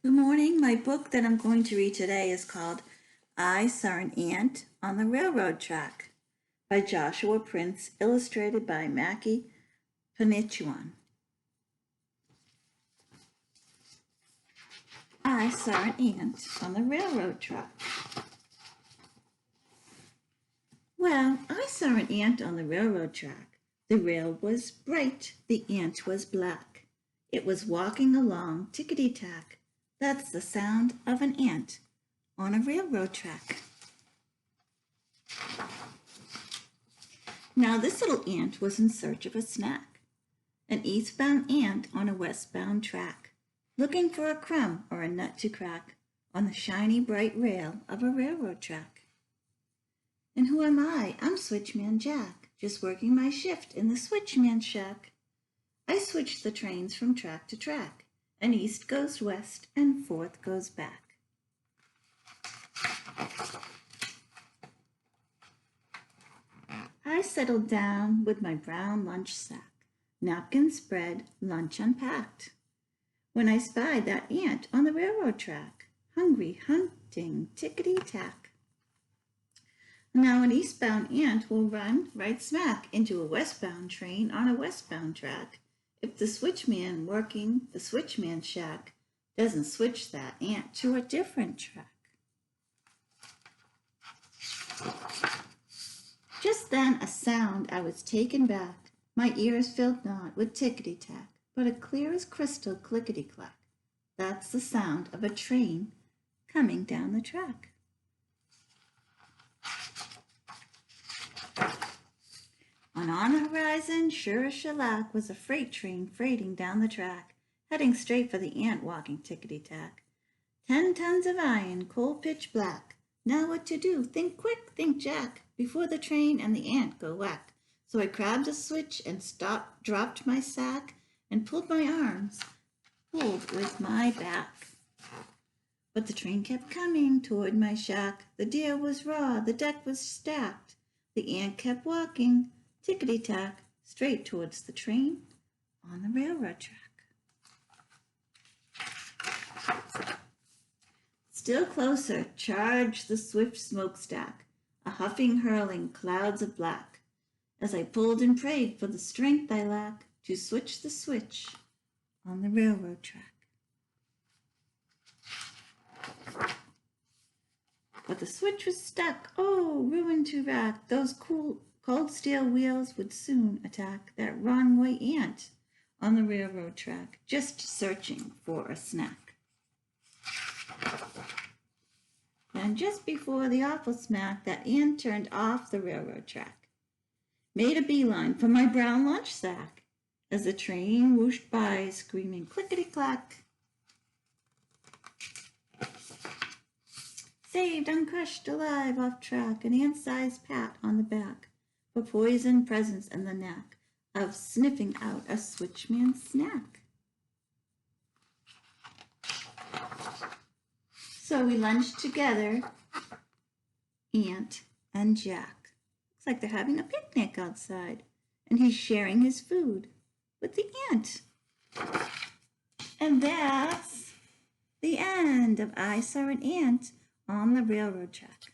Good morning. My book that I'm going to read today is called I Saw an Ant on the Railroad Track by Joshua Prince, illustrated by Mackie Panichuan. I saw an ant on the railroad track. Well, I saw an ant on the railroad track. The rail was bright, the ant was black. It was walking along tickety-tack. That's the sound of an ant on a railroad track. Now this little ant was in search of a snack, an eastbound ant on a westbound track, looking for a crumb or a nut to crack on the shiny bright rail of a railroad track. And who am I? I'm Switchman Jack, just working my shift in the switchman shack. I switch the trains from track to track, and east goes west and forth goes back. I settled down with my brown lunch sack, napkin spread, lunch unpacked, when I spied that ant on the railroad track, hungry, hunting, tickety-tack. Now an eastbound ant will run right smack into a westbound train on a westbound track if the switchman working the switchman shack doesn't switch that ant to a different track. Just then a sound I was taken back, my ears filled not with tickety-tack, but a clear as crystal clickety-clack. That's the sound of a train coming down the track. And on the horizon, sure as shellac, was a freight train freighting down the track, heading straight for the ant walking tickety-tack. 10 tons of iron, coal pitch black. Now what to do? Think quick, think Jack, before the train and the ant go whack. So I grabbed a switch and dropped my sack, and pulled my arms, pulled with my back. But the train kept coming toward my shack. The deer was raw, the deck was stacked. The ant kept walking, tickety-tack, straight towards the train on the railroad track. Still closer charged the swift smokestack, a huffing, hurling clouds of black, as I pulled and prayed for the strength I lack to switch the switch on the railroad track. But the switch was stuck, oh, ruin to rack. Those cold steel wheels would soon attack that runaway ant on the railroad track, just searching for a snack. And just before the awful smack, that ant turned off the railroad track, made a beeline for my brown lunch sack, as the train whooshed by, screaming clickety-clack. Saved, uncrushed, alive, off track, an ant-sized pat on the back for poison presence and the knack of sniffing out a switchman's snack. So we lunched together, Ant and Jack. Looks like they're having a picnic outside, and he's sharing his food with the ant. And that's the end of I Saw an Ant on the Railroad Track.